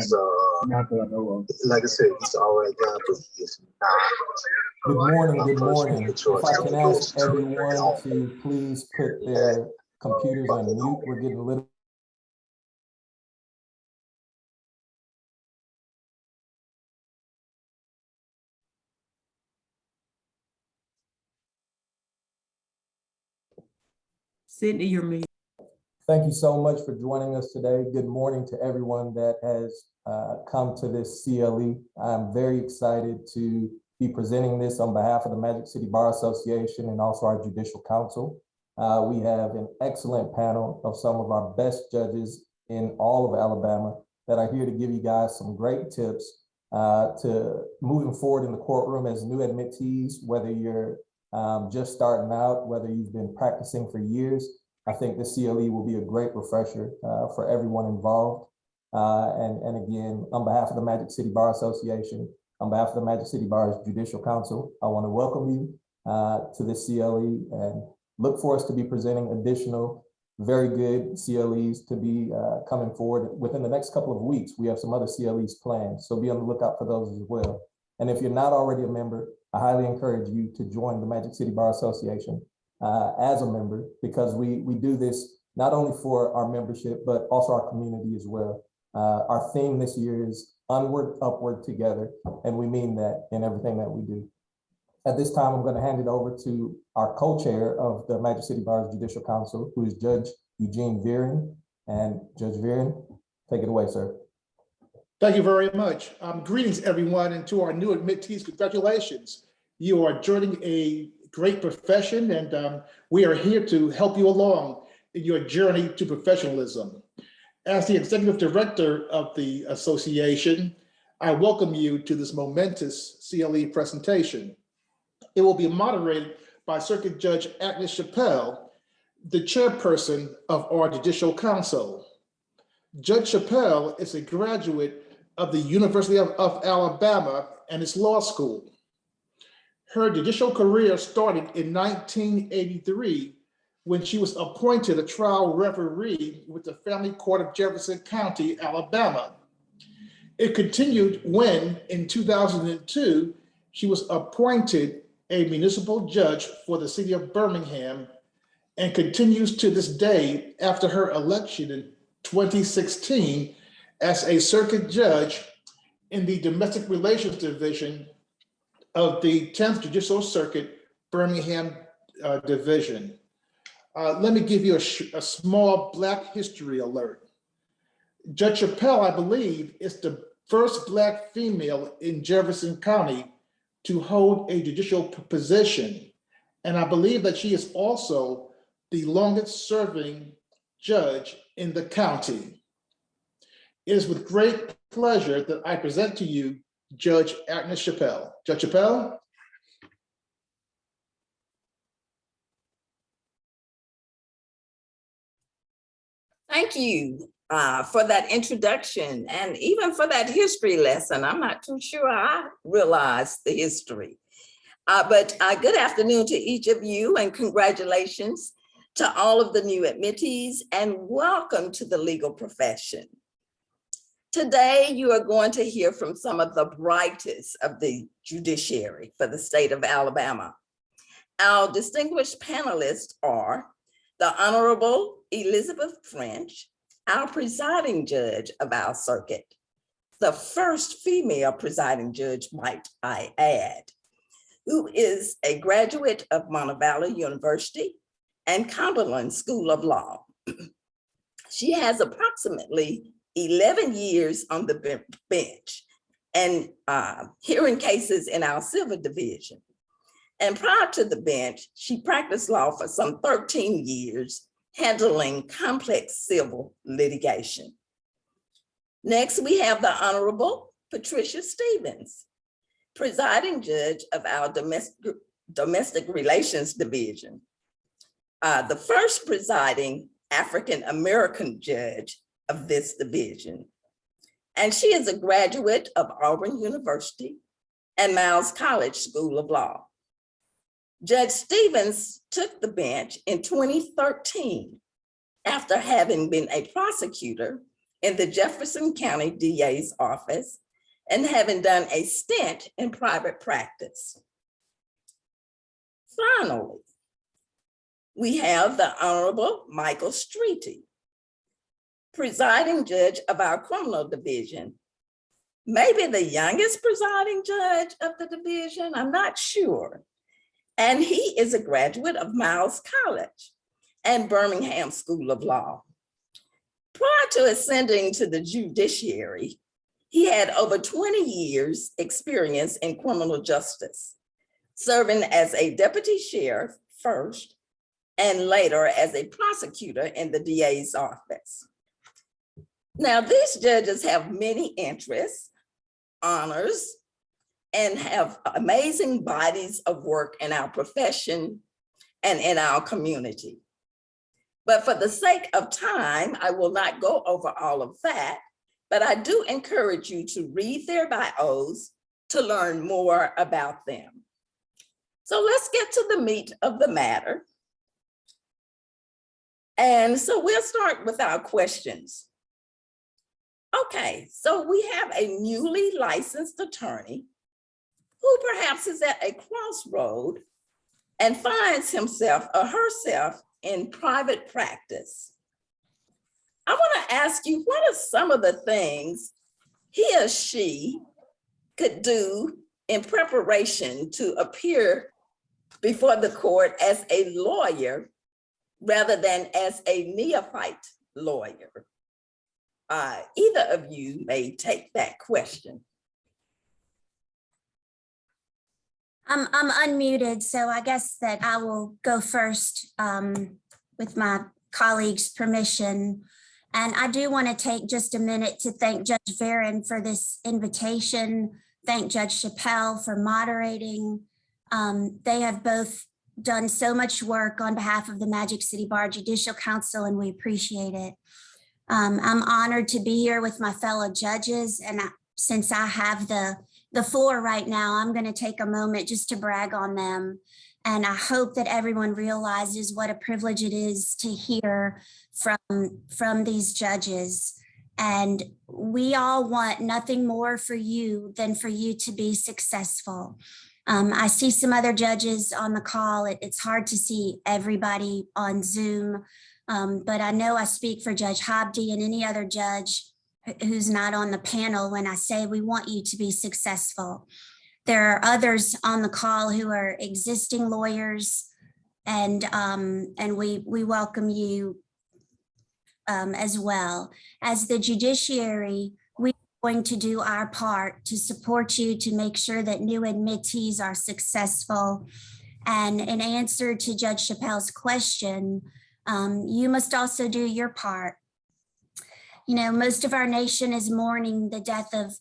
Not that I know of. Like I said, he's already done, but he is not. Good morning, good morning. If I can ask everyone to please put their computers on mute, we're getting a little. Sydney, you're muted. Thank you so much for joining us today. Good morning to everyone that has come to this CLE. I'm very excited to be presenting this on behalf of the Magic City Bar Association and also our Judicial Council. We have an excellent panel of some of our best judges in all of Alabama that are here to give you guys some great tips to moving forward in the courtroom as new admittees, whether you're just starting out, whether you've been practicing for years. I think the CLE will be a great refresher for everyone involved. And again, on behalf of the Magic City Bar Association, on behalf of the Magic City Bar's Judicial Council, I want to welcome you to the CLE and look for us to be presenting additional very good CLEs to be coming forward within the next couple of weeks. We have some other CLEs planned, so be on the lookout for those as well. And if you're not already a member, I highly encourage you to join the Magic City Bar Association as a member, because we do this not only for our membership, but also our community as well. Our theme this year is Onward, Upward, Together, and we mean that in everything that we do. At this time, I'm going to hand it over to our co-chair of the Magic City Bar's Judicial Council, who is Judge Eugene Viren. And Judge Viren, take it away, sir. Thank you very much. Greetings, everyone, and to our new admittees, congratulations. You are joining a great profession, and we are here to help you along in your journey to professionalism. As the executive director of the association, I welcome you to this momentous CLE presentation. It will be moderated by Circuit Judge Agnes Chappelle, the chairperson of our Judicial Council. Judge Chappelle is a graduate of the University of Alabama and its law school. Her judicial career started in 1983 when she was appointed a trial referee with the Family Court of Jefferson County, Alabama. It continued when, in 2002, she was appointed a municipal judge for the city of Birmingham, and continues to this day after her election in 2016 as a circuit judge in the Domestic Relations Division of the 10th Judicial Circuit, Birmingham Division. Let me give you a small Black history alert. Judge Chappelle, I believe, is the first Black female in Jefferson County to hold a judicial position. And I believe that she is also the longest serving judge in the county. It is with great pleasure that I present to you Judge Agnes Chappelle. Judge Chappelle? Thank you for that introduction and even for that history lesson. I'm not too sure I realized the history. But good afternoon to each of you, and congratulations to all of the new admittees, and welcome to the legal profession. Today, you are going to hear from some of the brightest of the judiciary for the state of Alabama. Our distinguished panelists are the Honorable Elizabeth French, our presiding judge of our circuit, the first female presiding judge, might I add, who is a graduate of Montevallo University and Cumberland School of Law. She has approximately 11 years on the bench and hearing cases in our civil division. And prior to the bench, she practiced law for some 13 years, handling complex civil litigation. Next, we have the Honorable Patricia Stevens, presiding judge of our domestic relations division, the first presiding African-American judge of this division. And she is a graduate of Auburn University and Miles College School of Law. Judge Stevens took the bench in 2013 after having been a prosecutor in the Jefferson County DA's office and having done a stint in private practice. Finally, we have the Honorable Michael Streaty, presiding judge of our criminal division. Maybe the youngest presiding judge of the division, I'm not sure. And he is a graduate of Miles College and Birmingham School of Law. Prior to ascending to the judiciary, he had over 20 years experience in criminal justice, serving as a deputy sheriff first, and later as a prosecutor in the DA's office. Now, these judges have many interests, honors, and have amazing bodies of work in our profession and in our community. But for the sake of time, I will not go over all of that, but I do encourage you to read their bios to learn more about them. So let's get to the meat of the matter. And so we'll start with our questions. Okay, so we have a newly licensed attorney who perhaps is at a crossroad and finds himself or herself in private practice. I want to ask you, what are some of the things he or she could do in preparation to appear before the court as a lawyer rather than as a neophyte lawyer? Either of you may take that question. I'm unmuted, so I guess that I will go first with my colleagues' permission. And I do want to take just a minute to thank Judge Veteran for this invitation, thank Judge Chappelle for moderating. They have both done so much work on behalf of the Magic City Bar Judicial Council, and we appreciate it. I'm honored to be here with my fellow judges, and since I have the floor right now, I'm going to take a moment just to brag on them. And I hope that everyone realizes what a privilege it is to hear from these judges. And we all want nothing more for you than for you to be successful. I see some other judges on the call. It's hard to see everybody on Zoom, but I know I speak for Judge Hobdy and any other judge who's not on the panel when I say we want you to be successful. There are others on the call who are existing lawyers, and we welcome you as well. As the judiciary, we're going to do our part to support you to make sure that new admittees are successful. And in answer to Judge Chappelle's question, you must also do your part. You know, most of our nation is mourning the death of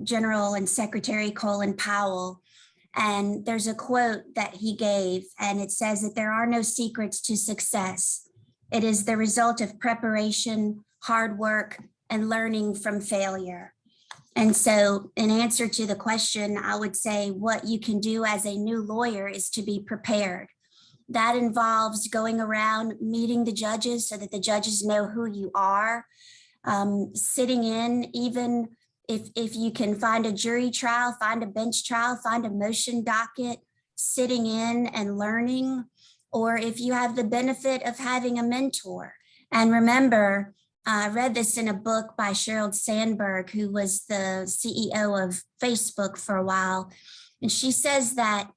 General and Secretary Colin Powell. And there's a quote that he gave, and it says that there are no secrets to success. It is the result of preparation, hard work, and learning from failure. And so in answer to the question, I would say what you can do as a new lawyer is to be prepared. That involves going around meeting the judges so that the judges know who you are, sitting in, even if you can find a jury trial, find a bench trial, find a motion docket, sitting in and learning, or if you have the benefit of having a mentor. And remember, I read this in a book by Sheryl Sandberg, who was the CEO of Facebook for a while. And she says that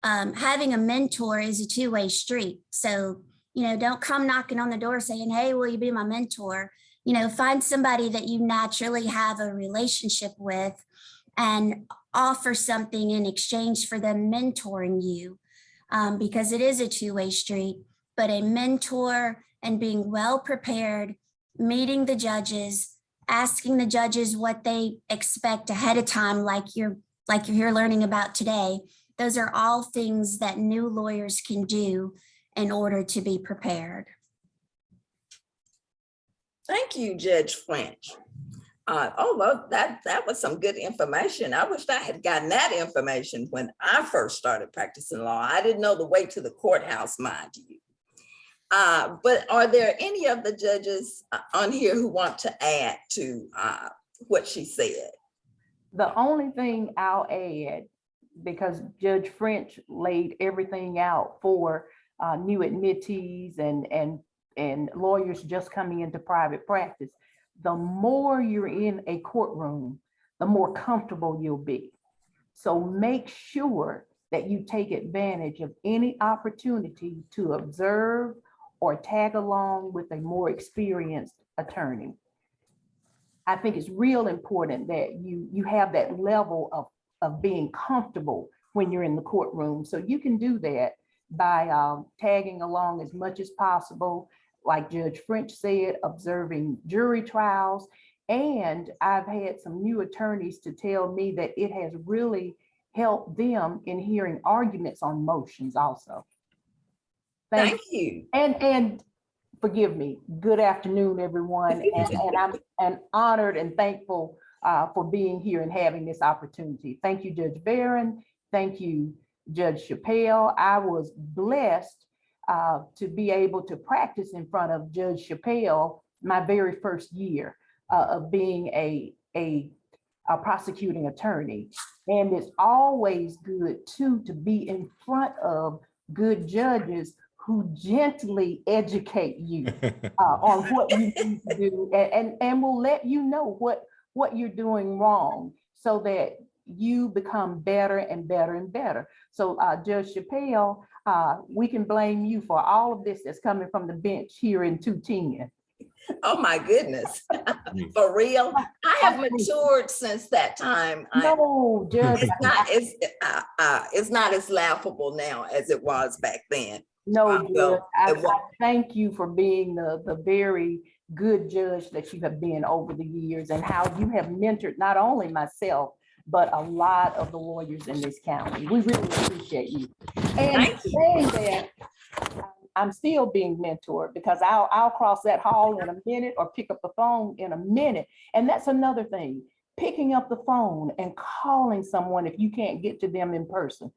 having a mentor is a two-way street. So, you know, don't come knocking on the door saying, hey, will you be my mentor? You know, find somebody that you naturally have a relationship with and offer something in exchange for them mentoring you, because it is a two-way street. But a mentor and being well prepared, meeting the judges, asking the judges what they expect ahead of time, like you're here learning about today. Those are all things that new lawyers can do in order to be prepared. Thank you, Judge French. Well, that was some good information. I wish I had gotten that information when I first started practicing law. I didn't know the way to the courthouse, mind you. But are there any of the judges on here who want to add to what she said? The only thing I'll add, because Judge French laid everything out for new admittees and lawyers just coming into private practice, the more you're in a courtroom, the more comfortable you'll be. So make sure that you take advantage of any opportunity to observe or tag along with a more experienced attorney. I think it's real important that you have that level of being comfortable when you're in the courtroom. So you can do that by tagging along as much as possible, like Judge French said, observing jury trials. And I've had some new attorneys to tell me that it has really helped them in hearing arguments on motions also. Thank you. And forgive me, good afternoon, everyone. And I'm honored and thankful for being here and having this opportunity. Thank you, Judge Barron. Thank you, Judge Chappelle. I was blessed to be able to practice in front of Judge Chappelle my very first year of being a prosecuting attorney. And it's always good too to be in front of good judges who gently educate you on what you need to do and will let you know what you're doing wrong so that you become better and better and better. So Judge Chappelle, we can blame you for all of this that's coming from the bench here in 210. Oh my goodness, for real? I have matured since that time. No, Judge. It's not as laughable now as it was back then. No, Judge, I thank you for being the very good judge that you have been over the years and how you have mentored not only myself, but a lot of the lawyers in this county. We really appreciate you. And saying that, I'm still being mentored because I'll cross that hall in a minute or pick up the phone in a minute. And that's another thing, picking up the phone and calling someone if you can't get to them in person.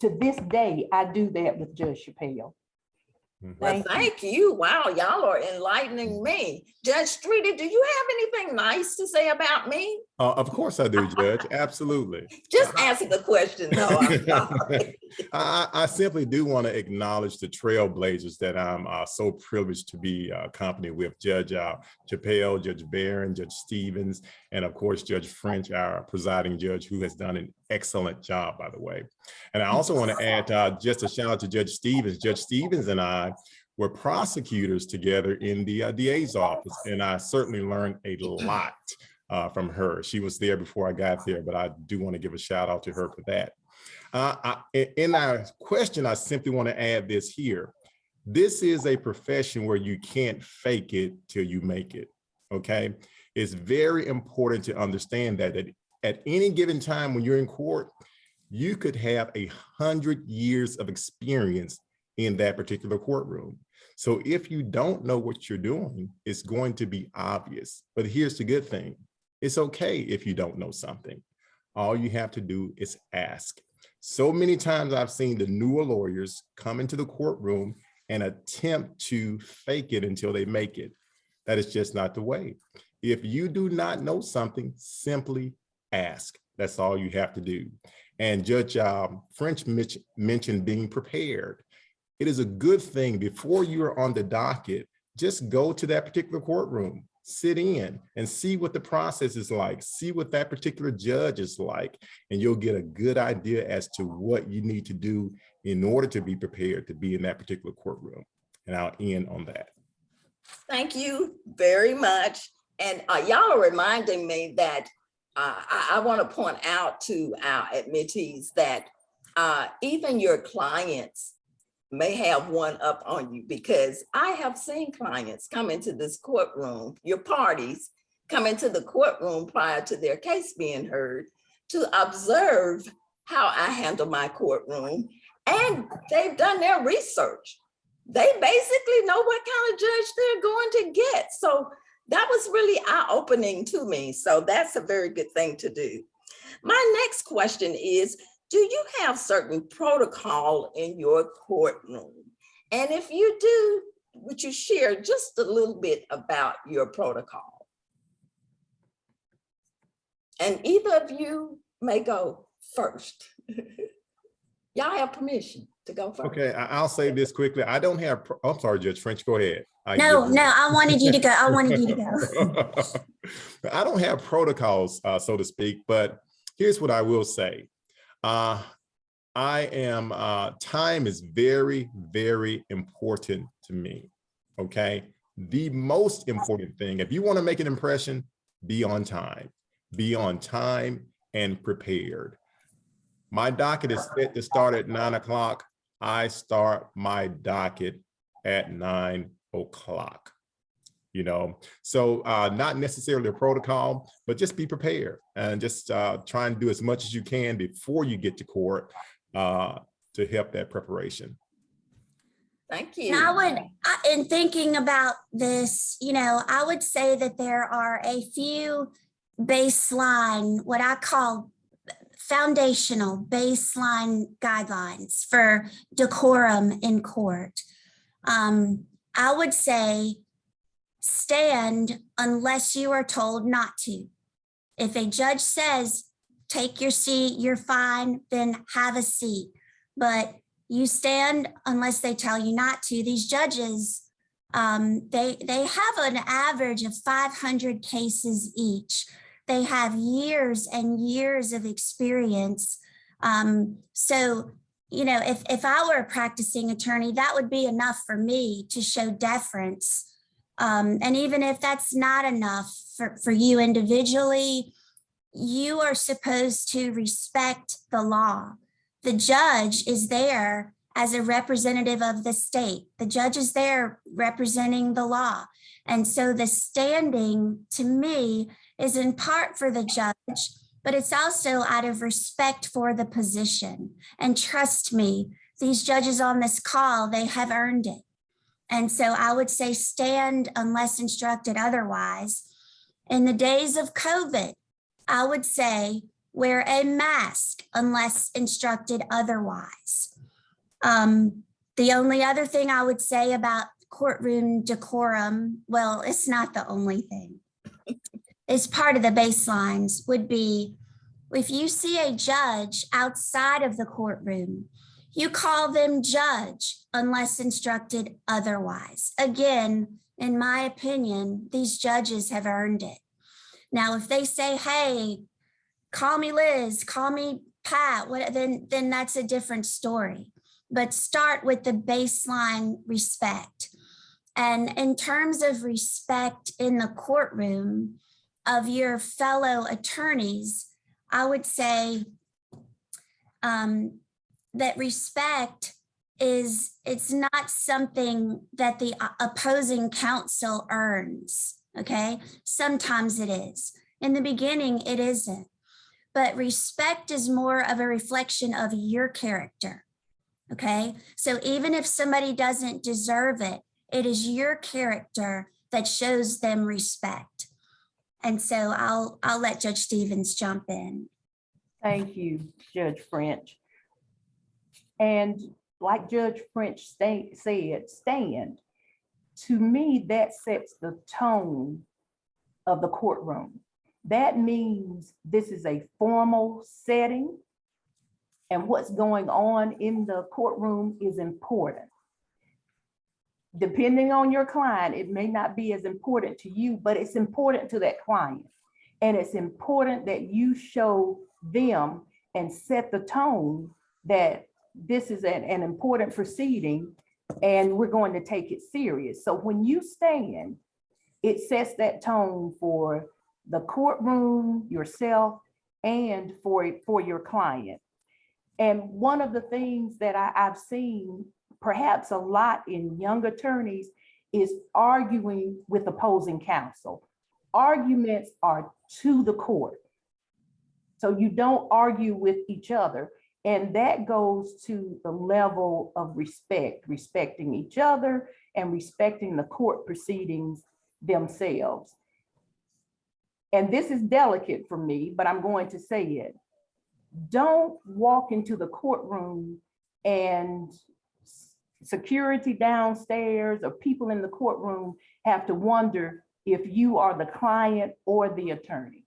To this day, I do that with Judge Chappelle. Well, thank you. Wow, y'all are enlightening me. Judge Streaty, do you have anything nice to say about me? Of course I do, Judge. Absolutely. Just answer the question, though. I'm sorry. I simply do want to acknowledge the trailblazers that I'm so privileged to be accompanied with. Judge Chappelle, Judge Barron, Judge Stevens, and of course, Judge French, our presiding judge, who has done an excellent job, by the way. And I also want to add just a shout out to Judge Stevens. Judge Stevens and I were prosecutors together in the DA's office, and I certainly learned a lot from her. She was there before I got there, but I do want to give a shout out to her for that. In our question, I simply want to add this here. This is a profession where you can't fake it till you make it, okay? It's very important to understand that at any given time when you're in court, you could have 100 years of experience in that particular courtroom. So if you don't know what you're doing, it's going to be obvious. But here's the good thing. It's okay if you don't know something. All you have to do is ask. So many times I've seen the newer lawyers come into the courtroom and attempt to fake it until they make it. That is just not the way. If you do not know something, simply ask. That's all you have to do. And Judge French mentioned being prepared. It is a good thing before you're on the docket, just go to that particular courtroom, sit in and see what the process is like, see what that particular judge is like, and you'll get a good idea as to what you need to do in order to be prepared to be in that particular courtroom. And I'll end on that. Thank you very much. And y'all are reminding me that I want to point out to our admittees that even your clients may have one up on you, because I have seen clients come into this courtroom, your parties come into the courtroom prior to their case being heard to observe how I handle my courtroom, and they've done their research. They basically know what kind of judge they're going to get. So that was really eye-opening to me. So that's a very good thing to do. My next question is, do you have certain protocol in your courtroom? And if you do, would you share just a little bit about your protocol? And either of you may go first. Y'all have permission to go first. Okay, I'll say this quickly. I don't have, I'm sorry, Judge French, go ahead. No, I wanted you to go. I wanted you to go. I don't have protocols, so to speak, but here's what I will say. Time is very, very important to me, okay? The most important thing, if you want to make an impression, be on time and prepared. My docket is set to start at 9 o'clock. I start my docket at 9 o'clock, So not necessarily a protocol, but just be prepared and just try and do as much as you can before you get to court to help that preparation. Thank you. In thinking about this, I would say that there are a few baseline, what I call foundational baseline guidelines for decorum in court. I would say stand unless you are told not to. If a judge says, take your seat, you're fine, then have a seat. But you stand unless they tell you not to. These judges, they have an average of 500 cases each. They have years and years of experience. So, if I were a practicing attorney, that would be enough for me to show deference. And even if that's not enough for you individually, you are supposed to respect the law. The judge is there as a representative of the state. The judge is there representing the law. And so the standing, to me, is in part for the judge, but it's also out of respect for the position. And trust me, these judges on this call, they have earned it. And so I would say stand unless instructed otherwise. In the days of COVID, I would say wear a mask unless instructed otherwise. The only other thing I would say about courtroom decorum, well, it's not the only thing. It's part of the baselines would be, if you see a judge outside of the courtroom, you call them judge unless instructed otherwise. Again, in my opinion, these judges have earned it. Now, if they say, hey, call me Liz, call me Pat, then that's a different story. But start with the baseline respect. And in terms of respect in the courtroom of your fellow attorneys, I would say that respect it's not something that the opposing counsel earns, okay? Sometimes it is. In the beginning, it isn't. But respect is more of a reflection of your character, okay? So even if somebody doesn't deserve it, it is your character that shows them respect. And so I'll let Judge Stevens jump in. Thank you, Judge French. And like Judge French said, stand. To me, that sets the tone of the courtroom. That means this is a formal setting, and what's going on in the courtroom is important. Depending on your client, it may not be as important to you, but it's important to that client. And it's important that you show them and set the tone that this is an important proceeding and we're going to take it serious. So when you stand, it sets that tone for the courtroom, yourself, and for your client. And one of the things that I've seen perhaps a lot in young attorneys is arguing with opposing counsel. Arguments are to the court. So you don't argue with each other. And that goes to the level of respect, respecting each other and respecting the court proceedings themselves. And this is delicate for me, but I'm going to say it. Don't walk into the courtroom and security downstairs or people in the courtroom have to wonder if you are the client or the attorney.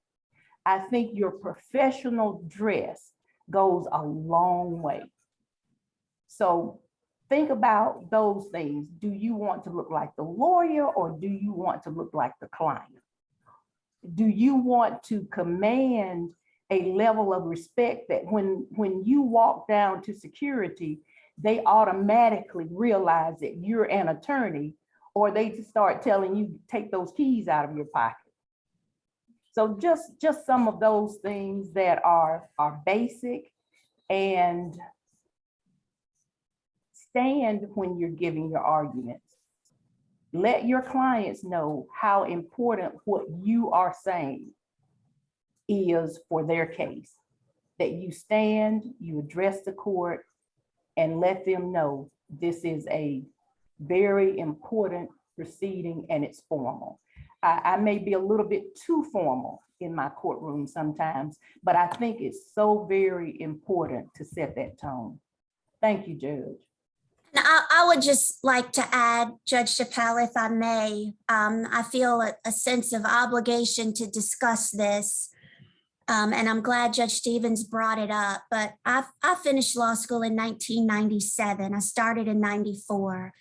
I think your professional dress goes a long way. So think about those things. Do you want to look like the lawyer or do you want to look like the client? Do you want to command a level of respect that when you walk down to security, they automatically realize that you're an attorney, or they just start telling you, take those keys out of your pocket? So just some of those things that are basic, and stand when you're giving your arguments. Let your clients know how important what you are saying is for their case, that you stand, you address the court, and let them know this is a very important proceeding and it's formal. I may be a little bit too formal in my courtroom sometimes, but I think it's so very important to set that tone. Thank you, Judge. And I would just like to add, Judge Chappelle, if I may, I feel a sense of obligation to discuss this. And I'm glad Judge Stevens brought it up, but I finished law school in 1997. I started in 94.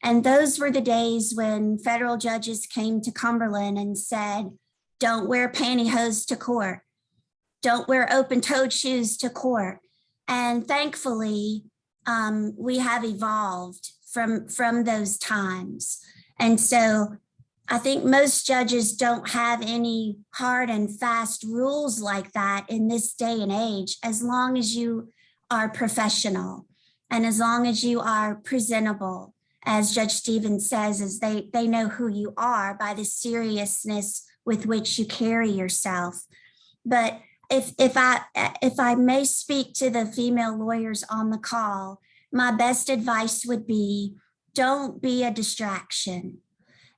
And those were the days when federal judges came to Cumberland and said, don't wear pantyhose to court. Don't wear open-toed shoes to court. And thankfully, we have evolved from those times. And so I think most judges don't have any hard and fast rules like that in this day and age, as long as you are professional and as long as you are presentable, as Judge Stevens says, as they know who you are by the seriousness with which you carry yourself. But if I may speak to the female lawyers on the call, my best advice would be, don't be a distraction.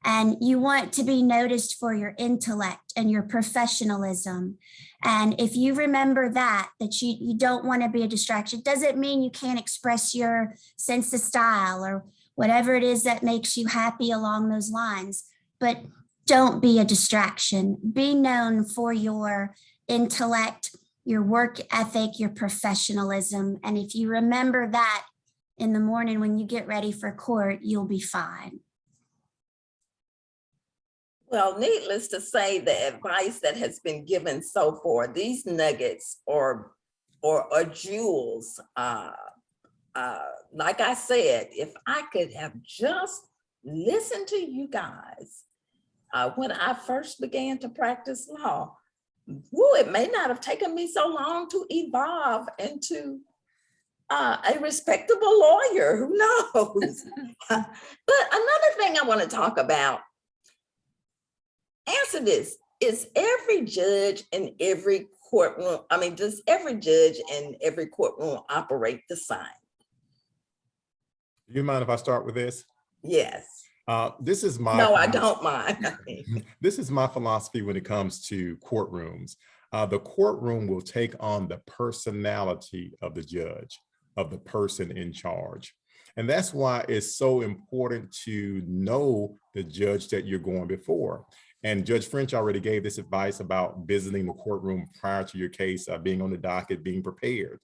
And you want to be noticed for your intellect and your professionalism. And if you remember that you don't want to be a distraction, doesn't mean you can't express your sense of style or whatever it is that makes you happy along those lines. But don't be a distraction. Be known for your intellect, your work ethic, your professionalism. And if you remember that in the morning when you get ready for court, you'll be fine. Well, needless to say, the advice that has been given so far, these nuggets or jewels, like I said, if I could have just listened to you guys when I first began to practice law, it may not have taken me so long to evolve into a respectable lawyer, who knows? But another thing I want to talk about, answer this, is every judge in every courtroom, does every judge in every courtroom operate the same? Do you mind if I start with this? Yes. This is my— No, I don't mind. This is my philosophy when it comes to courtrooms. The courtroom will take on the personality of the judge, of the person in charge. And that's why it's so important to know the judge that you're going before. And Judge French already gave this advice about visiting the courtroom prior to your case, being on the docket, being prepared.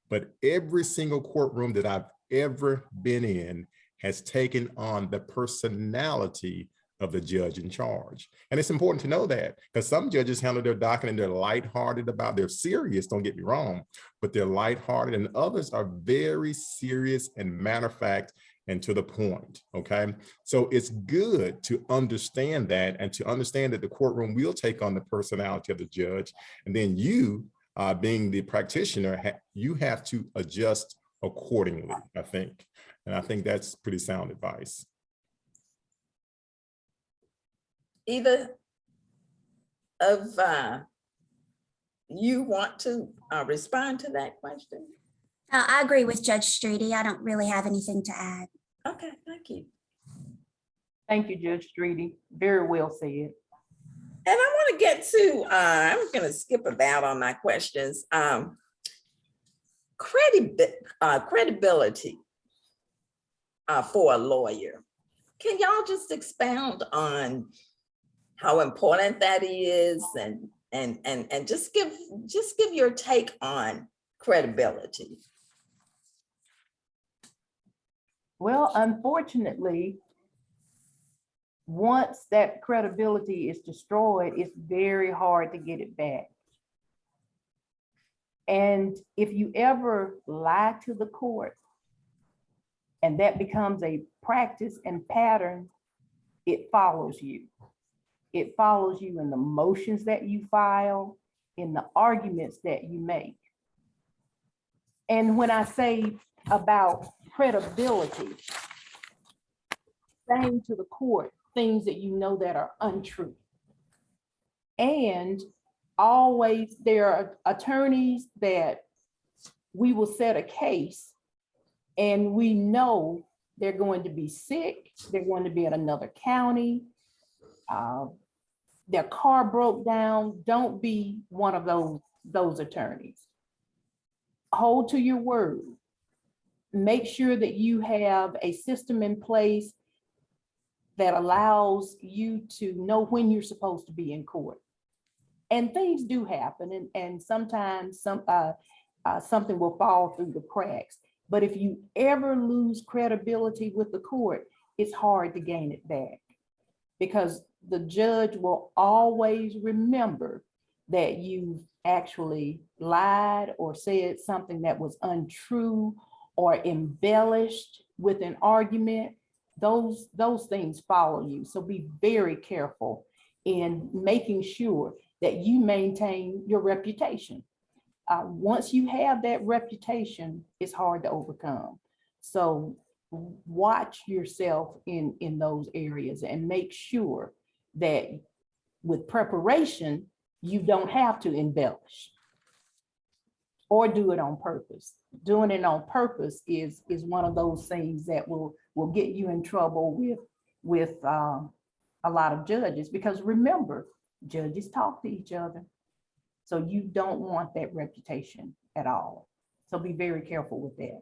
But every single courtroom that I've ever been in has taken on the personality of the judge in charge. And it's important to know that, because some judges handle their docket and they're lighthearted about, they're serious, don't get me wrong, but they're lighthearted, and others are very serious and matter of fact and to the point, okay? So it's good to understand that, and to understand that the courtroom will take on the personality of the judge. And then you, being the practitioner, you have to adjust accordingly, I think. And I think that's pretty sound advice. Either of you want to respond to that question? I agree with Judge Streaty. I don't really have anything to add. Okay, thank you. Thank you, Judge Streaty. Very well said. And I want to get to, I'm going to skip about on my questions. Credibility. for a lawyer. Can y'all just expound on how important that is and just give your take on credibility? Well, unfortunately, once that credibility is destroyed, it's very hard to get it back. And if you ever lie to the court and that becomes a practice and pattern, it follows you. It follows you in the motions that you file, in the arguments that you make. And when I say about credibility, saying to the court things that you know that are untrue. And always there are attorneys that we will set a case and we know they're going to be sick, they're going to be in another county, their car broke down. Don't be one of those attorneys. Hold to your word. Make sure that you have a system in place that allows you to know when you're supposed to be in court. And things do happen, and sometimes something will fall through the cracks. But if you ever lose credibility with the court, it's hard to gain it back, because the judge will always remember that you actually lied or said something that was untrue or embellished with an argument. Those things follow you. So be very careful in making sure that you maintain your reputation. Once you have that reputation, it's hard to overcome. So watch yourself in those areas and make sure that with preparation, you don't have to embellish or do it on purpose. Doing it on purpose is one of those things that will get you in trouble with a lot of judges, because remember, judges talk to each other. So you don't want that reputation at all. So be very careful with that.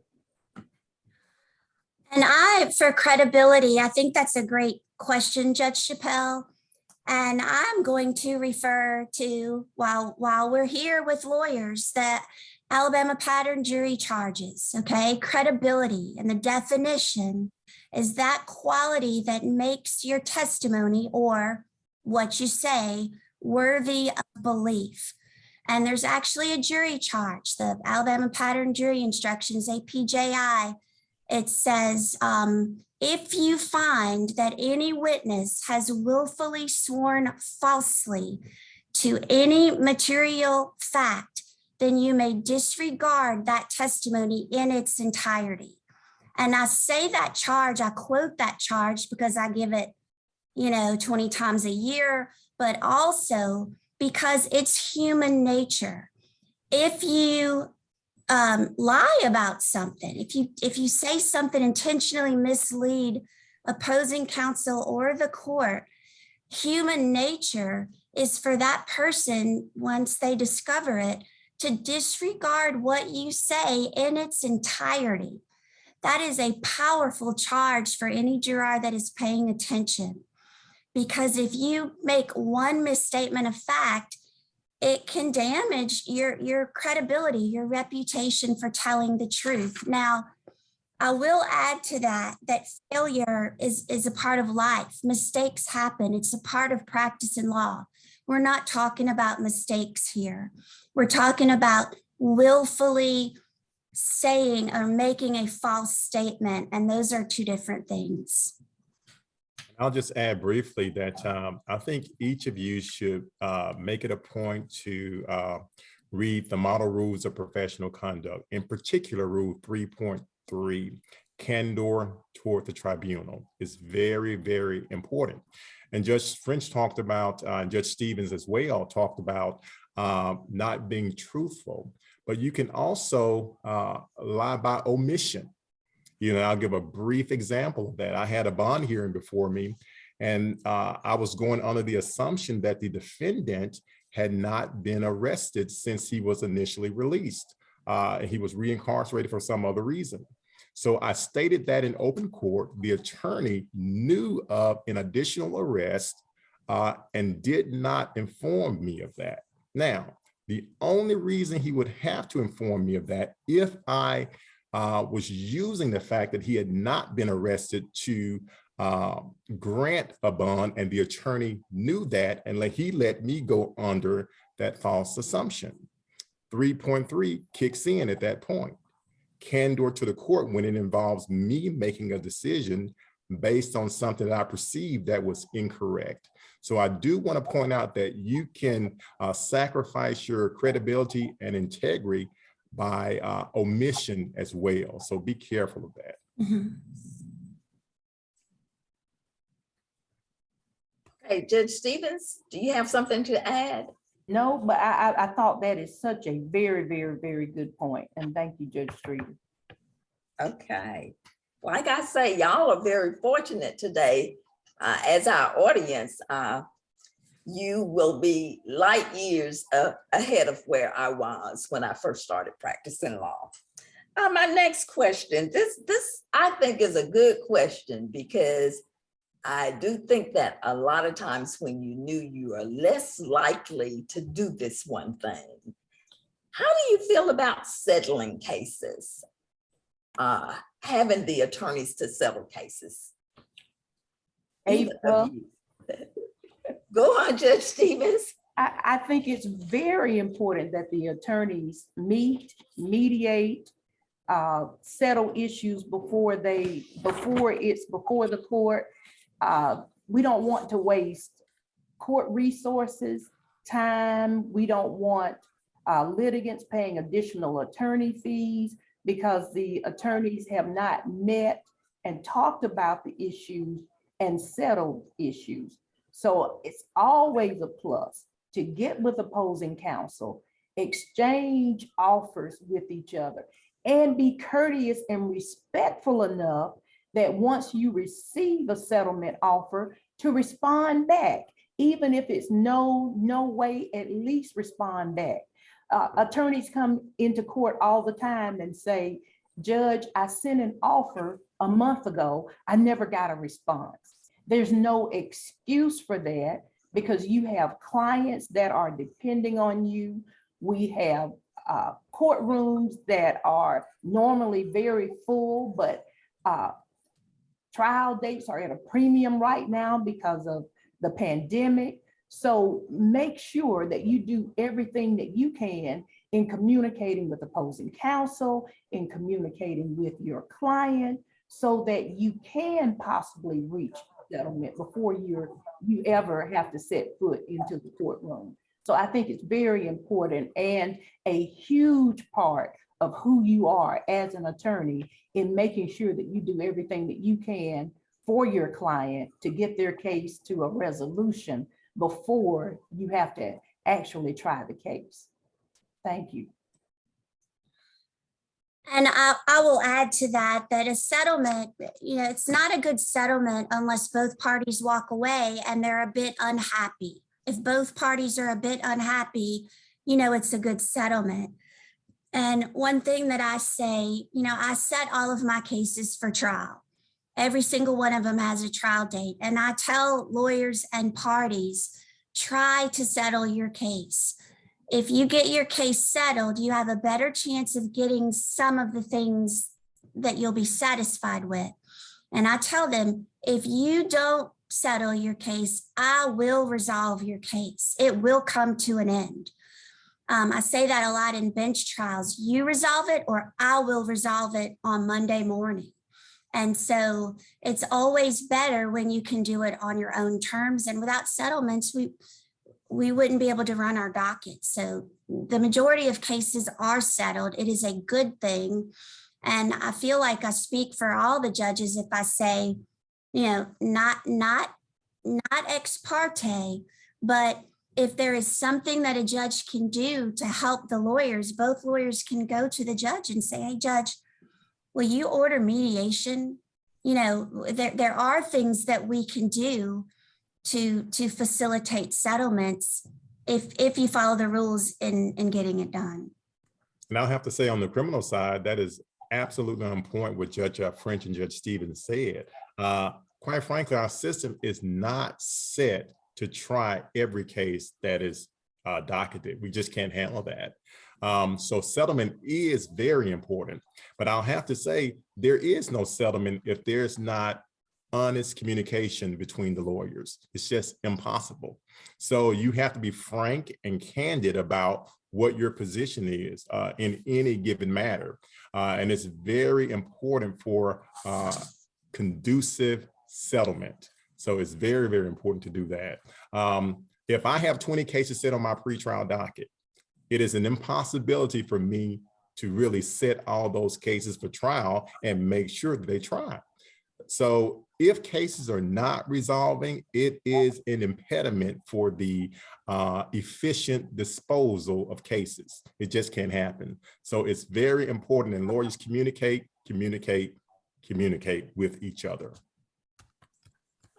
And for credibility, I think that's a great question, Judge Chappelle. And I'm going to refer to, while we're here with lawyers, that Alabama pattern jury charges, okay? Credibility, and the definition is that quality that makes your testimony or what you say worthy of belief. And there's actually a jury charge, the Alabama pattern jury instructions, APJI. It says, if you find that any witness has willfully sworn falsely to any material fact, then you may disregard that testimony in its entirety. And I say that charge, I quote that charge because I give it, 20 times a year, but also because it's human nature. If you lie about something, if you say something intentionally mislead opposing counsel or the court, human nature is for that person, once they discover it, to disregard what you say in its entirety. That is a powerful charge for any juror that is paying attention, because if you make one misstatement of fact, it can damage your credibility, your reputation for telling the truth. Now, I will add to that failure is a part of life. Mistakes happen. It's a part of practice in law. We're not talking about mistakes here. We're talking about willfully saying or making a false statement, and those are two different things. I'll just add briefly that I think each of you should make it a point to read the Model Rules of Professional Conduct, in particular Rule 3.3, candor toward the tribunal is very, very important. And Judge French talked about, Judge Stevens as well talked about not being truthful, but you can also lie by omission. I'll give a brief example of that. I had a bond hearing before me, and I was going under the assumption that the defendant had not been arrested since he was initially released. He was reincarcerated for some other reason. So I stated that in open court, the attorney knew of an additional arrest and did not inform me of that. Now, the only reason he would have to inform me of that if I was using the fact that he had not been arrested to grant a bond, and the attorney knew that, and he let me go under that false assumption. 3.3 kicks in at that point. Candor to the court when it involves me making a decision based on something that I perceived that was incorrect. So I do want to point out that you can sacrifice your credibility and integrity by omission as well. So be careful of that. Mm-hmm. Okay, Judge Stevens, do you have something to add? No, but I thought that is such a very, very, very good point. And thank you, Judge Streaty. Okay. Like I say, y'all are very fortunate today as our audience. You will be light years ahead of where I was when I first started practicing law. My next question, this I think is a good question, because I do think that a lot of times when you knew, you are less likely to do this one thing. How do you feel about settling cases? Having the attorneys to settle cases? Ava, Go on, Judge Stevens. I think it's very important that the attorneys meet, mediate, settle issues before it's before the court. We don't want to waste court resources, time. We don't want litigants paying additional attorney fees because the attorneys have not met and talked about the issues and settled issues. So it's always a plus to get with opposing counsel, exchange offers with each other, and be courteous and respectful enough that once you receive a settlement offer, to respond back, even if it's no way, at least respond back. Attorneys come into court all the time and say, Judge, I sent an offer a month ago, I never got a response. There's no excuse for that because you have clients that are depending on you. We have courtrooms that are normally very full, but trial dates are at a premium right now because of the pandemic. So make sure that you do everything that you can in communicating with opposing counsel, in communicating with your client, so that you can possibly reach settlement before you ever have to set foot into the courtroom. So I think it's very important and a huge part of who you are as an attorney in making sure that you do everything that you can for your client to get their case to a resolution before you have to actually try the case. Thank you. And I will add to that a settlement, it's not a good settlement unless both parties walk away and they're a bit unhappy. If both parties are a bit unhappy, it's a good settlement. And one thing that I say, I set all of my cases for trial. Every single one of them has a trial date. And I tell lawyers and parties, try to settle your case. If you get your case settled, you have a better chance of getting some of the things that you'll be satisfied with. And I tell them, if you don't settle your case, I will resolve your case. It will come to an end. I say that a lot in bench trials. You resolve it or I will resolve it on Monday morning. And so it's always better when you can do it on your own terms. And without settlements, we wouldn't be able to run our docket. So the majority of cases are settled. It is a good thing. And I feel like I speak for all the judges if I say, not ex parte, but if there is something that a judge can do to help the lawyers, both lawyers can go to the judge and say, hey, Judge, will you order mediation? There are things that we can do to facilitate settlements if you follow the rules in getting it done. And I'll have to say on the criminal side, that is absolutely on point what Judge French and Judge Stevens said. Quite frankly, our system is not set to try every case that is docketed. We just can't handle that. So settlement is very important, but I'll have to say there is no settlement if there's not honest communication between the lawyers. It's just impossible. So you have to be frank and candid about what your position is in any given matter. And it's very important for conducive settlement. So it's very, very important to do that. If I have 20 cases set on my pretrial docket, it is an impossibility for me to really set all those cases for trial and make sure that they try. So if cases are not resolving, it is an impediment for the efficient disposal of cases. It just can't happen. So it's very important, and lawyers communicate with each other.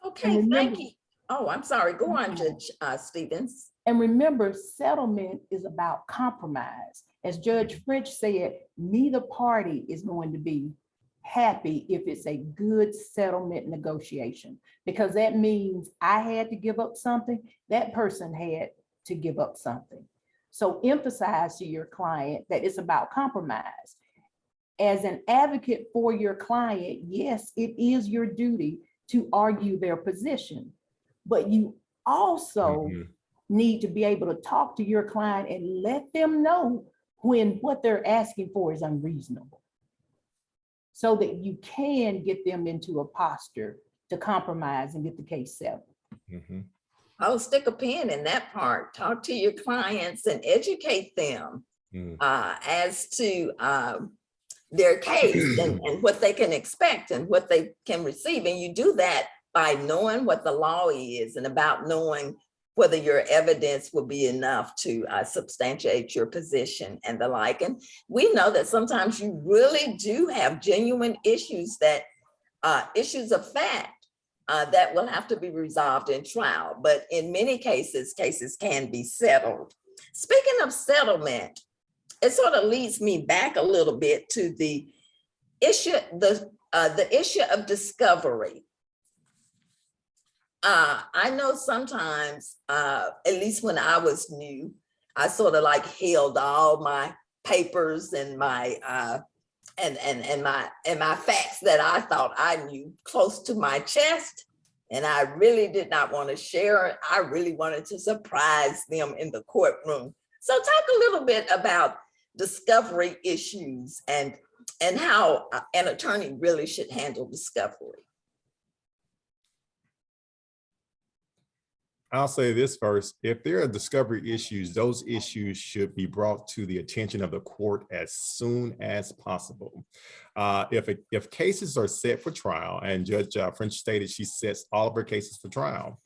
Okay, thank you. Oh, I'm sorry. Go on, Judge Stevens. And remember, settlement is about compromise. As Judge French said, neither party is going to be happy if it's a good settlement negotiation, because that means I had to give up something, that person had to give up something. So emphasize to your client that it's about compromise. As an advocate for your client, yes, it is your duty to argue their position, but you also need to be able to talk to your client and let them know when what they're asking for is unreasonable, so that you can get them into a posture to compromise and get the case settled. I'll stick a pin in that part. Talk to your clients and educate them as to their case and what they can expect and what they can receive. And you do that by knowing what the law is and about knowing whether your evidence will be enough to substantiate your position and the like. And we know that sometimes you really do have genuine issues that issues of fact that will have to be resolved in trial. But in many cases, cases can be settled. Speaking of settlement, it sort of leads me back a little bit to the issue, the issue of discovery. I know sometimes, at least when I was new, I sort of like held all my papers and my my facts that I thought I knew close to my chest, and I really did not want to share it. I really wanted to surprise them in the courtroom. So talk a little bit about discovery issues and how an attorney really should handle discovery. I'll say this first. If there are discovery issues, those issues should be brought to the attention of the court as soon as possible. If cases are set for trial, and Judge French stated she sets all of her cases for trial,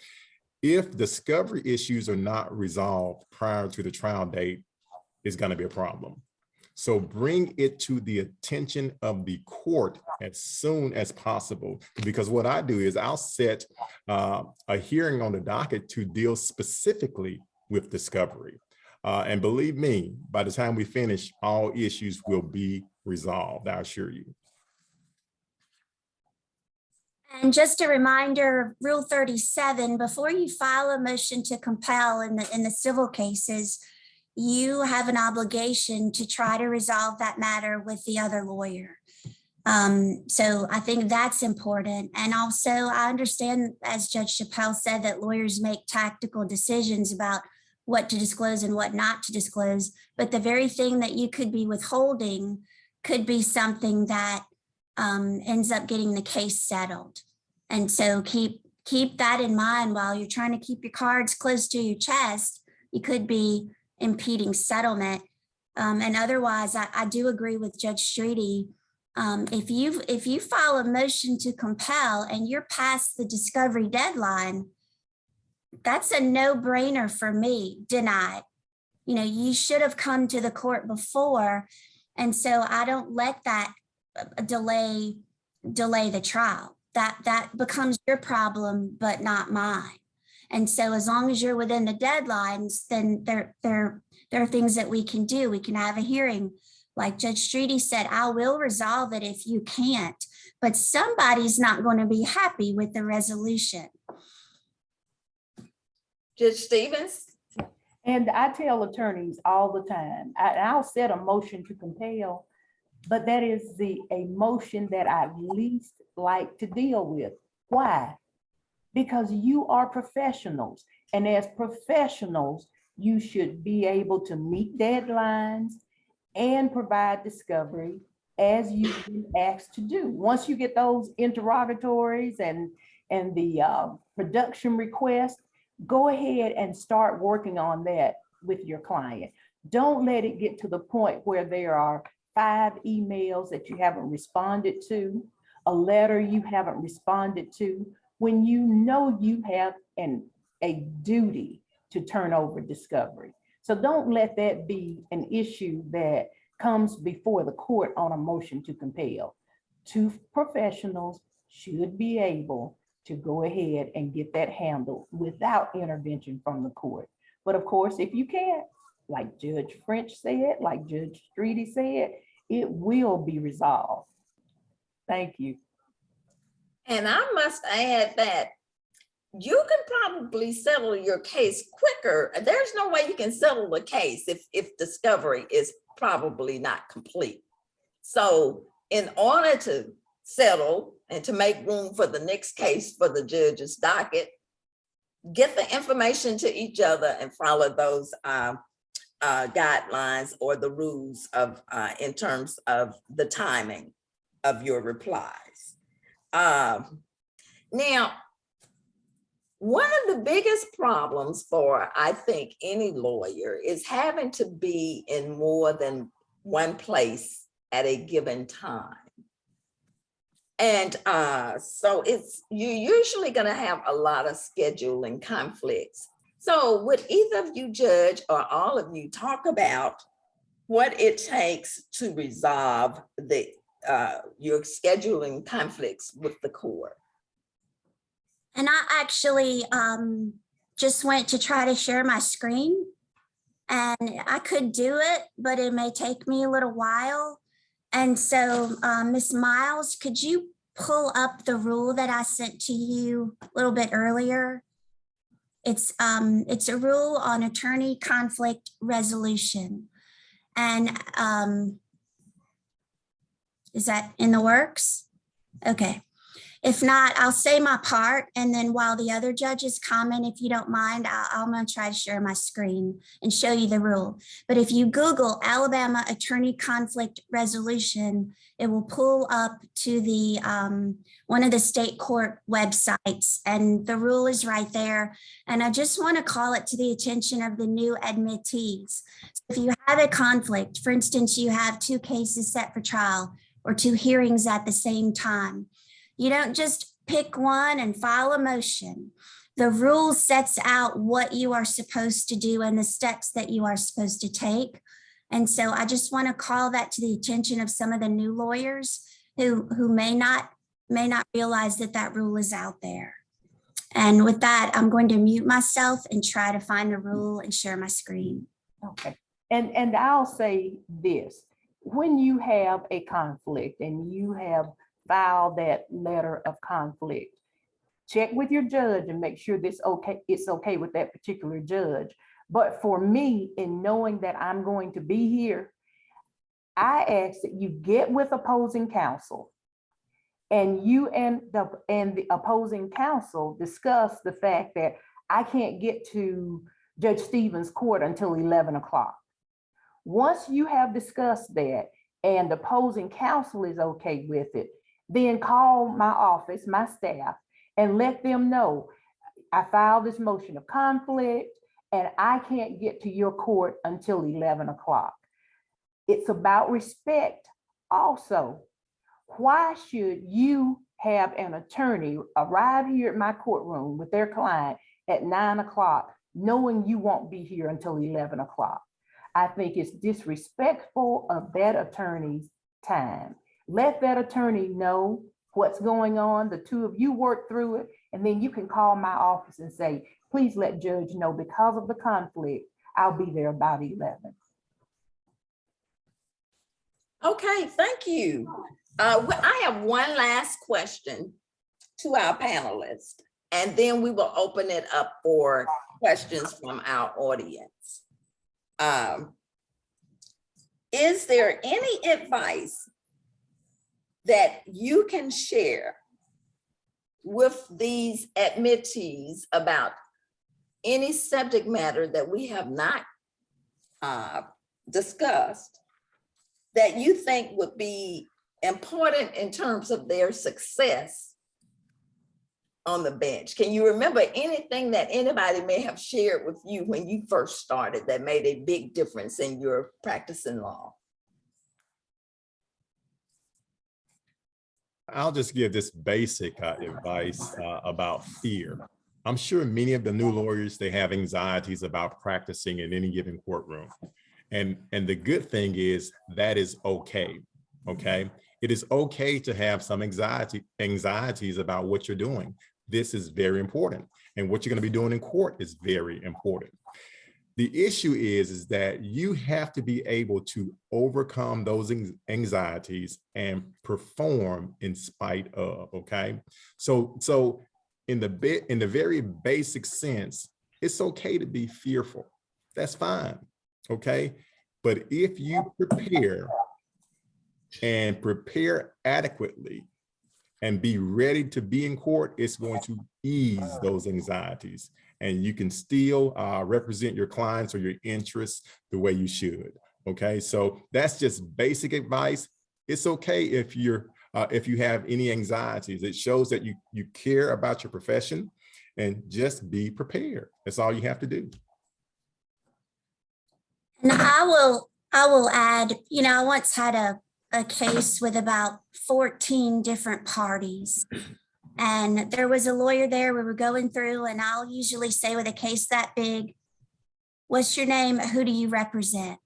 if discovery issues are not resolved prior to the trial date, it's going to be a problem. So bring it to the attention of the court as soon as possible, because what I do is I'll set a hearing on the docket to deal specifically with discovery. And believe me, by the time we finish, all issues will be resolved, I assure you. And just a reminder, Rule 37, before you file a motion to compel in the civil cases, you have an obligation to try to resolve that matter with the other lawyer. So I think that's important. And also I understand, as Judge Chappelle said, that lawyers make tactical decisions about what to disclose and what not to disclose, but the very thing that you could be withholding could be something that ends up getting the case settled. And so keep that in mind while you're trying to keep your cards close to your chest. You could be impeding settlement. And otherwise, I do agree with Judge Streaty. If you file a motion to compel and you're past the discovery deadline, that's a no-brainer for me. Denied. You know, you should have come to the court before, and so I don't let that delay the trial. That becomes your problem, but not mine. And so as long as you're within the deadlines, then there are things that we can do. We can have a hearing. Like Judge Streaty said, I will resolve it if you can't, but somebody's not going to be happy with the resolution. Judge Stevens? And I tell attorneys all the time, I'll set a motion to compel, but that is a motion that I least like to deal with. Why? Because you are professionals, and as professionals, you should be able to meet deadlines and provide discovery as you've been asked to do. Once you get those interrogatories and the production request, go ahead and start working on that with your client. Don't let it get to the point where there are 5 emails that you haven't responded to, a letter you haven't responded to, when you know you have a duty to turn over discovery. So don't let that be an issue that comes before the court on a motion to compel. 2 professionals should be able to go ahead and get that handled without intervention from the court. But of course, if you can't, like Judge French said, like Judge Streaty said, it will be resolved. Thank you. And I must add that you can probably settle your case quicker. There's no way you can settle the case if discovery is probably not complete. So in order to settle and to make room for the next case for the judge's docket, get the information to each other and follow those guidelines or the rules of in terms of the timing of your replies. Now, one of the biggest problems for, I think, any lawyer is having to be in more than one place at a given time. And so you're usually going to have a lot of scheduling conflicts. So would either of you, Judge, or all of you talk about what it takes to resolve your scheduling conflicts with the court? And I actually just went to try to share my screen, and I could do it, but it may take me a little while. And so Ms. Miles, could you pull up the rule that I sent to you a little bit earlier? It's a rule on attorney conflict resolution. And is that in the works? Okay. If not, I'll say my part, and then while the other judges comment, if you don't mind, I'm going to try to share my screen and show you the rule. But if you Google Alabama Attorney Conflict Resolution, it will pull up to the one of the state court websites, and the rule is right there. And I just want to call it to the attention of the new admittees. So if you have a conflict, for instance, you have 2 cases set for trial or 2 hearings at the same time, you don't just pick one and file a motion. The rule sets out what you are supposed to do and the steps that you are supposed to take. And so I just want to call that to the attention of some of the new lawyers who may not realize that rule is out there. And with that, I'm going to mute myself and try to find the rule and share my screen. Okay. And I'll say this, when you have a conflict and you have filed that letter of conflict, check with your judge and make sure it's okay with that particular judge. But for me, in knowing that I'm going to be here, I ask that you get with opposing counsel, and you and the opposing counsel discuss the fact that I can't get to Judge Stevens' court until 11 o'clock. Once you have discussed that and the opposing counsel is okay with it, then call my office, my staff, and let them know I filed this motion of conflict and I can't get to your court until 11 o'clock. It's about respect also. Why should you have an attorney arrive here at my courtroom with their client at 9 o'clock, knowing you won't be here until 11 o'clock? I think it's disrespectful of that attorney's time. Let that attorney know what's going on. The 2 of you work through it, and then you can call my office and say, please let judge know because of the conflict, I'll be there about 11. Okay, thank you. I have one last question to our panelists, and then we will open it up for questions from our audience. Is there any advice that you can share with these admittees about any subject matter that we have not discussed that you think would be important in terms of their success on the bench? Can you remember anything that anybody may have shared with you when you first started that made a big difference in your practicing law? I'll just give this basic advice about fear. I'm sure many of the new lawyers, they have anxieties about practicing in any given courtroom. And the good thing is that is okay, okay? It is okay to have some anxieties about what you're doing. This is very important. And what you're gonna be doing in court is very important. The issue is that you have to be able to overcome those anxieties and perform in spite of, okay? So in the very basic sense, it's okay to be fearful. That's fine, okay? But if you prepare and prepare adequately and be ready to be in court, it's going to ease those anxieties. And you can still represent your clients or your interests the way you should. Okay, so that's just basic advice. It's okay if you have any anxieties. It shows that you care about your profession, and just be prepared. That's all you have to do. And I will add, I once had a case with about 14 different parties. And there was a lawyer there we were going through, and I'll usually say with a case that big, what's your name? Who do you represent?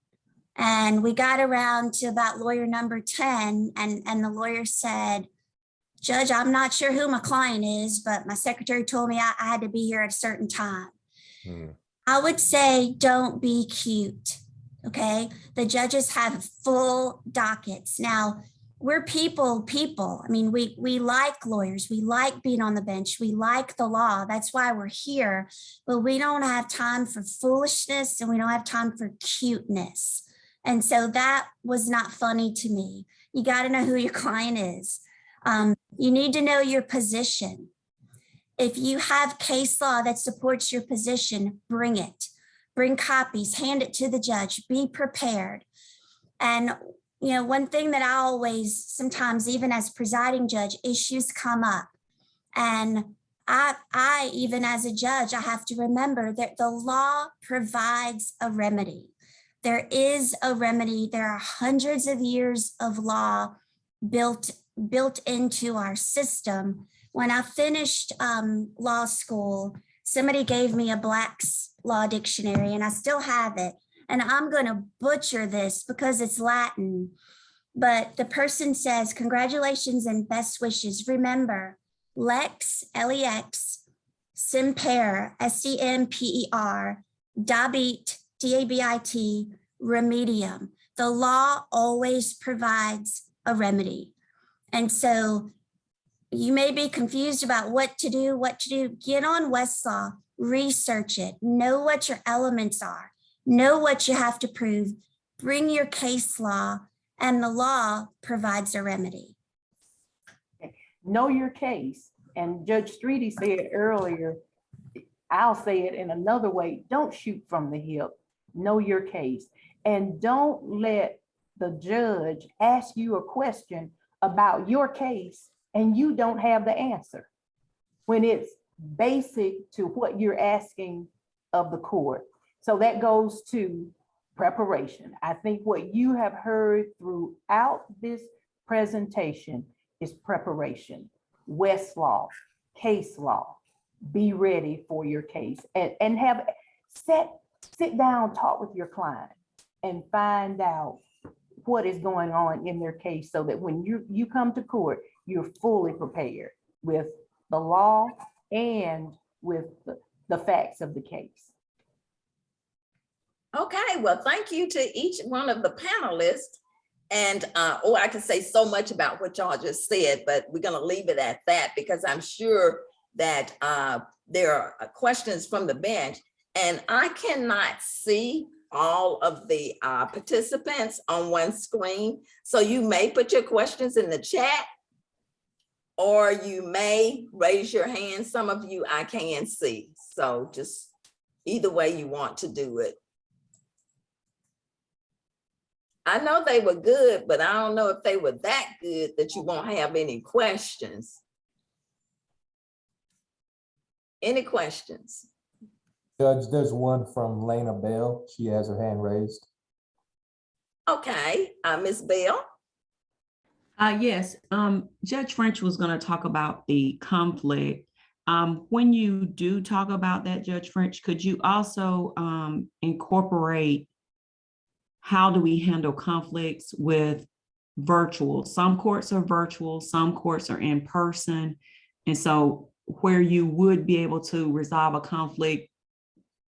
And we got around to about lawyer number 10, and the lawyer said, Judge, I'm not sure who my client is, but my secretary told me I had to be here at a certain time. I would say don't be cute, okay? The judges have full dockets. Now, we're people. I mean, we like lawyers. We like being on the bench. We like the law. That's why we're here. But we don't have time for foolishness, and we don't have time for cuteness. And so that was not funny to me. You got to know who your client is. You need to know your position. If you have case law that supports your position, bring it. Bring copies, hand it to the judge, be prepared. And one thing that I always, sometimes even as presiding judge, issues come up. And I even as a judge, I have to remember that the law provides a remedy. There is a remedy. There are hundreds of years of law built into our system. When I finished law school, somebody gave me a Black's Law Dictionary, and I still have it. And I'm going to butcher this because it's Latin, but the person says, congratulations and best wishes. Remember, lex, L-E-X, semper, S-E-M-P-E-R, dabit, D-A-B-I-T, remedium. The law always provides a remedy. And so you may be confused about what to do. Get on Westlaw, research it, know what your elements are. Know what you have to prove, bring your case law, and the law provides a remedy. Know your case. And Judge Streaty said earlier, I'll say it in another way, don't shoot from the hip. Know your case. And don't let the judge ask you a question about your case and you don't have the answer when it's basic to what you're asking of the court. So that goes to preparation. I think what you have heard throughout this presentation is preparation. Westlaw, case law, be ready for your case, and sit down, talk with your client and find out what is going on in their case so that when you come to court, you're fully prepared with the law and with the facts of the case. Okay, well, thank you to each one of the panelists And, I can say so much about what y'all just said, but we're gonna leave it at that because I'm sure that there are questions from the bench, and I cannot see all of the participants on one screen. So you may put your questions in the chat, or you may raise your hand. Some of you I can see. So just either way you want to do it. I know they were good, but I don't know if they were that good that you won't have any questions. Any questions? Judge, there's one from Lena Bell. She has her hand raised. Okay, Ms. Bell. Yes, Judge French was going to talk about the conflict. When you do talk about that, Judge French, could you also incorporate how do we handle conflicts with virtual? Some courts are virtual, some courts are in person. And so where you would be able to resolve a conflict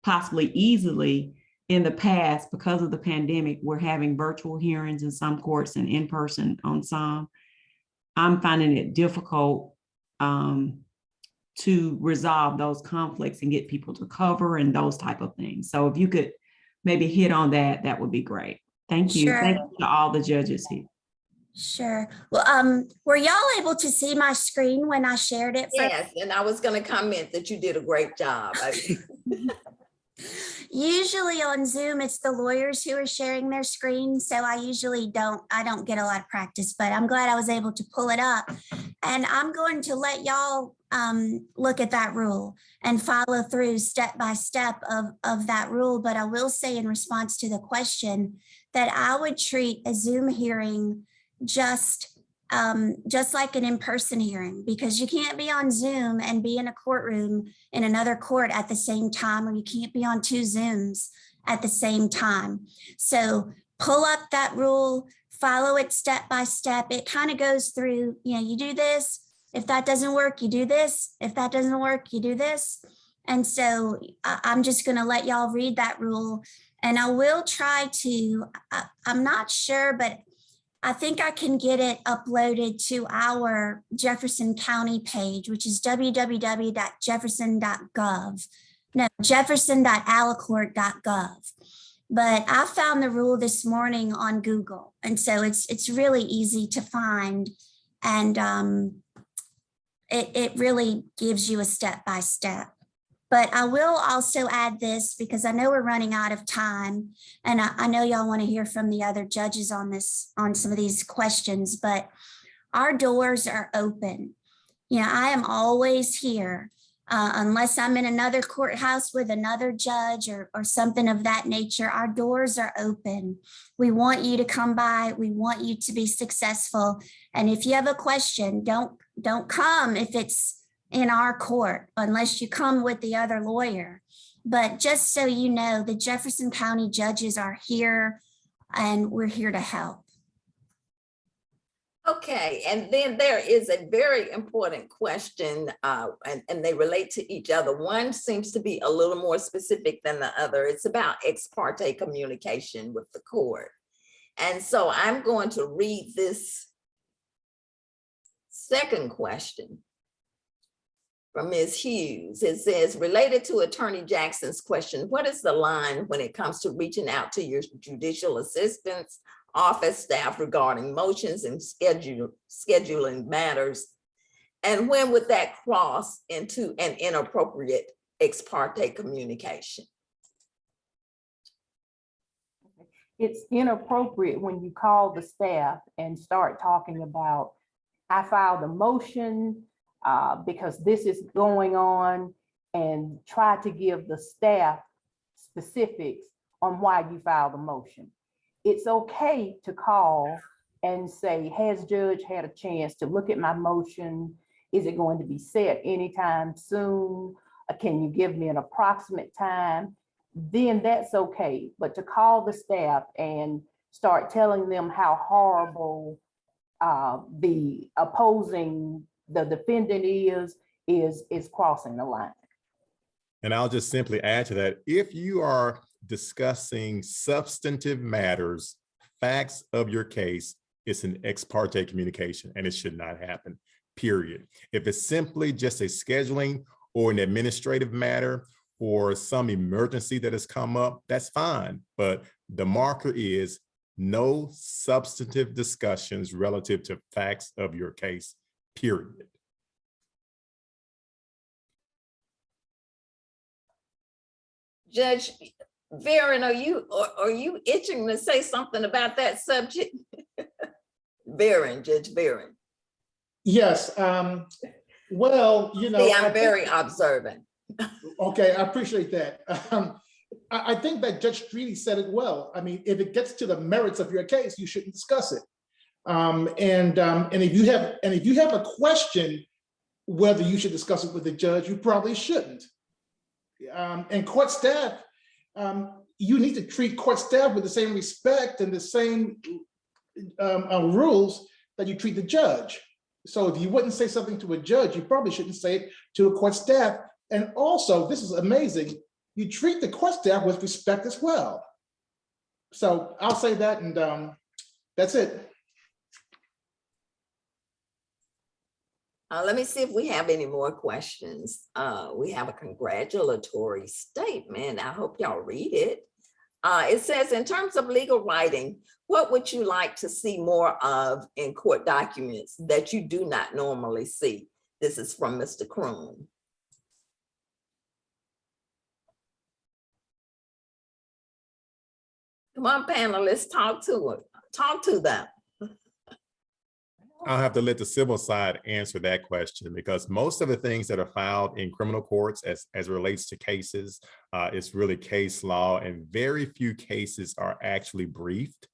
possibly easily in the past, because of the pandemic, we're having virtual hearings in some courts and in person on some. I'm finding it difficult to resolve those conflicts and get people to cover and those type of things. So if you could maybe hit on that, that would be great. Thank you. Sure. Thank you to all the judges here. Sure. Well, were y'all able to see my screen when I shared it? Yes, and I was gonna comment that you did a great job. Usually on Zoom, it's the lawyers who are sharing their screen. So I usually don't get a lot of practice, but I'm glad I was able to pull it up. And I'm going to let y'all look at that rule and follow through step by step of that rule. But I will say in response to the question that I would treat a Zoom hearing just like an in-person hearing, because you can't be on Zoom and be in a courtroom in another court at the same time, or you can't be on two Zooms at the same time. So pull up that rule, follow it step by step. It kind of goes through, you do this. If that doesn't work, you do this. If that doesn't work, you do this. And so I'm just going to let y'all read that rule. And I will try to, I'm not sure, but I think I can get it uploaded to our Jefferson County page, which is www.jefferson.gov. No, jefferson.alacourt.gov. But I found the rule this morning on Google. And so it's really easy to find. And it really gives you a step-by-step. But I will also add this because I know we're running out of time, and I know y'all want to hear from the other judges on some of these questions, but our doors are open. I am always here unless I'm in another courthouse with another judge or something of that nature. Our doors are open. We want you to come by. We want you to be successful. And if you have a question, don't come if it's in our court, unless you come with the other lawyer. But just so you know, the Jefferson County judges are here and we're here to help. Okay, and then there is a very important question, and they relate to each other. One seems to be a little more specific than the other. It's about ex parte communication with the court. And so I'm going to read this second question from Ms. Hughes. It says, related to Attorney Jackson's question, what is the line when it comes to reaching out to your judicial assistants, office staff regarding motions and scheduling matters? And when would that cross into an inappropriate ex parte communication? It's inappropriate when you call the staff and start talking about, I filed a motion because this is going on, and try to give the staff specifics on why you filed a motion. It's okay to call and say, has judge had a chance to look at my motion? Is it going to be set anytime soon? Can you give me an approximate time? Then that's okay. But to call the staff and start telling them how horrible the defendant is crossing the line. And I'll just simply add to that, if you are discussing substantive matters, facts of your case, it's an ex parte communication and it should not happen, period. If it's simply just a scheduling or an administrative matter or some emergency that has come up, that's fine. But the marker is no substantive discussions relative to facts of your case, period. Judge Veteran, are you itching to say something about that subject? Veteran, Judge Veteran. Yes, well, you know. See, I'm very observant. Okay, I appreciate that. I think that Judge Streaty said it well. I mean, if it gets to the merits of your case, you shouldn't discuss it. And if you have a question whether you should discuss it with the judge, you probably shouldn't. And court staff, you need to treat court staff with the same respect and the same rules that you treat the judge. So if you wouldn't say something to a judge, you probably shouldn't say it to a court staff. And also, this is amazing, you treat the court staff with respect as well. So I'll say that, and that's it. Let me see if we have any more questions. We have a congratulatory statement. I hope y'all read it. It says, in terms of legal writing, what would you like to see more of in court documents that you do not normally see? This is from Mr. Courtroom. Come on, panelists, talk to it. Talk to them. I'll have to let the civil side answer that question, because most of the things that are filed in criminal courts as it relates to cases, it's really case law, and very few cases are actually briefed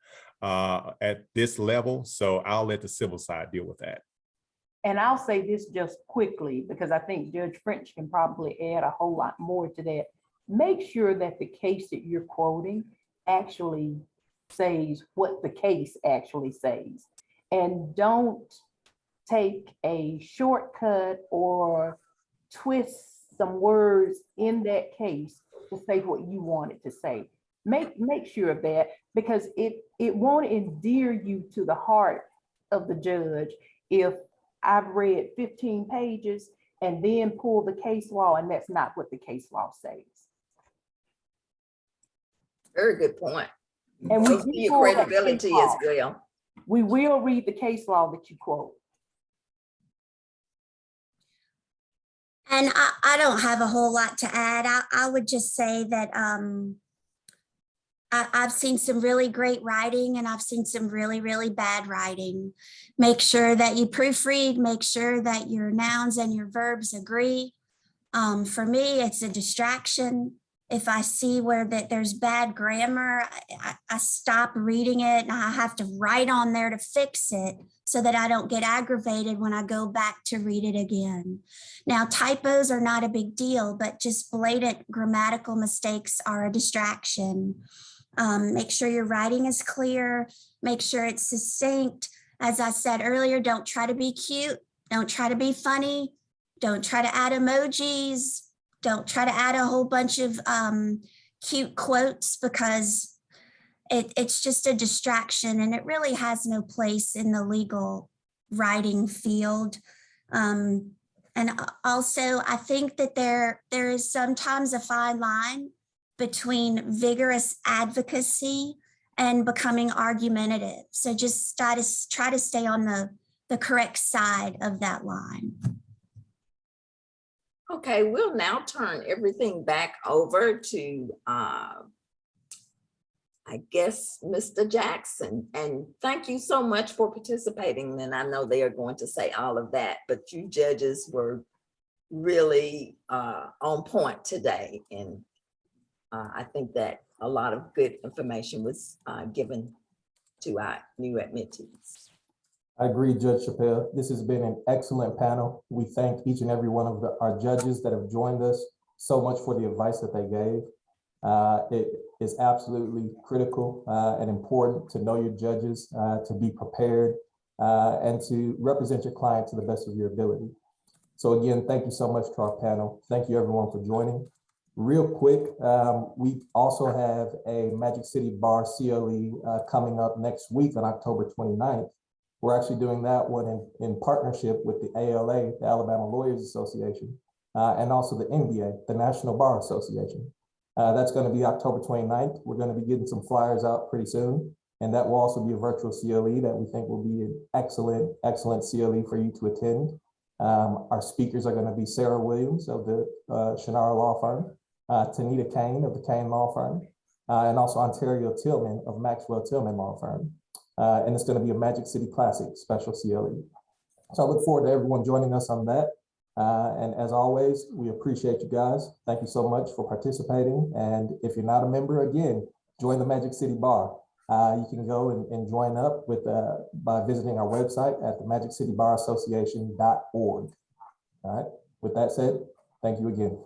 at this level. So I'll let the civil side deal with that. And I'll say this just quickly, because I think Judge French can probably add a whole lot more to that. Make sure that the case that you're quoting actually says what the case actually says. And don't take a shortcut or twist some words in that case to say what you want it to say. Make sure of that, because it won't endear you to the heart of the judge if I've read 15 pages and then pull the case law and that's not what the case law says. Very good point. And Gives you credibility as well. We will read the case law that you quote. And I don't have a whole lot to add. I would just say that I've seen some really great writing and I've seen some really, really bad writing. Make sure that you proofread, make sure that your nouns and your verbs agree. For me, it's a distraction. If I see where there's bad grammar, I stop reading it and I have to write on there to fix it so that I don't get aggravated when I go back to read it again. Now, typos are not a big deal, but just blatant grammatical mistakes are a distraction. Make sure your writing is clear, make sure it's succinct. As I said earlier, don't try to be cute, don't try to be funny, don't try to add emojis. Don't try to add a whole bunch of cute quotes, because it's just a distraction and it really has no place in the legal writing field. And also, I think that there is sometimes a fine line between vigorous advocacy and becoming argumentative. So just try to stay on the correct side of that line. Okay, we'll now turn everything back over to, I guess, Mr. Jackson. And thank you so much for participating. And I know they are going to say all of that, but you judges were really on point today. And I think that a lot of good information was given to our new admittees. I agree, Judge Chappelle. This has been an excellent panel. We thank each and every one of our judges that have joined us so much for the advice that they gave. It is absolutely critical and important to know your judges, to be prepared, and to represent your client to the best of your ability. So again, thank you so much to our panel. Thank you everyone for joining. Real quick, we also have a Magic City Bar CLE coming up next week on October 29th. We're actually doing that one in partnership with the ALA, the Alabama Lawyers Association, and also the NBA, the National Bar Association. That's going to be October 29th. We're going to be getting some flyers out pretty soon. And that will also be a virtual CLE that we think will be an excellent CLE for you to attend. Our speakers are going to be Sarah Williams of the Shannara Law Firm, Tanita Kane of the Kane Law Firm, and also Ontario Tillman of Maxwell Tillman Law Firm. And it's going to be a Magic City Classic special CLE. So I look forward to everyone joining us on that. And as always, we appreciate you guys. Thank you so much for participating. And if you're not a member, again, join the Magic City Bar. You can go and join up with by visiting our website at themagiccitybarassociation.org. All right. With that said, thank you again.